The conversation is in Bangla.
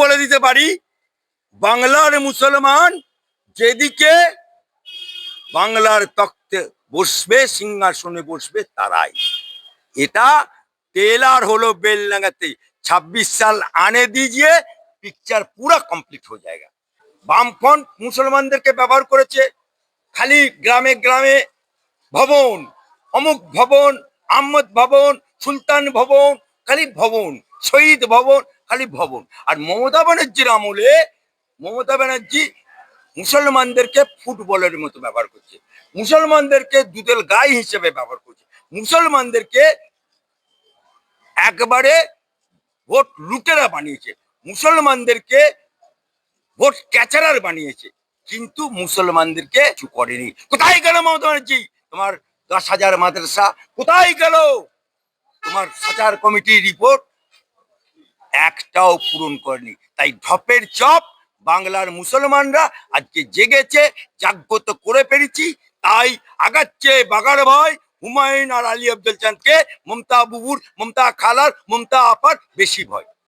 বলে দিতে পারি, বাংলার মুসলমান যেদিকে বাংলার তখ্তে বসবে, সিংহাসনে বসবে তারাই। এটা टेलर হলো बेलडंगाते। 26 साल आने दीजिए, पिक्चर पूरा कंप्लीट हो जाएगा। বামফ্রন্ট মুসলমানদেরকে ব্যবহার করেছে খালি গ্রামে গ্রামে ভবন, অমুক ভবন, আহমদ ভবন, সুলতান ভবন, খালি ভবন, শহীদ ভবন, খালি ভবন। আর মমতা ব্যানার্জির আমলে মমতা ব্যানার্জি মুসলমানদেরকে ফুটবলের মতো ব্যবহার করছে, মুসলমানদেরকে দুধের গাই হিসেবে ব্যবহার করছে, মুসলমানদেরকে একবারে ভোট লুটেরা বানিয়েছে, মুসলমানদেরকে ভোট ক্যাচারার বানিয়েছে, কিন্তু মুসলমানদেরকে কিছু করেনি। কোথায় গেল মমতা ব্যানার্জি? তোমার 10,000 মাদ্রাসা কোথায় গেল? তোমার সাচার কমিটির রিপোর্ট একটাও পূরণ করেনি। তাই ঢপের চপ বাংলার মুসলমানরা আজকে জেগেছে, জাগ্রত করে পেরেছি, তাই আগাচ্ছে বাগার ভয় হুমায়ুন আর আলী আফজল চাঁদকে। মমতা বুবুর, মমতা খালার, মমতা আপার বেশি ভয়।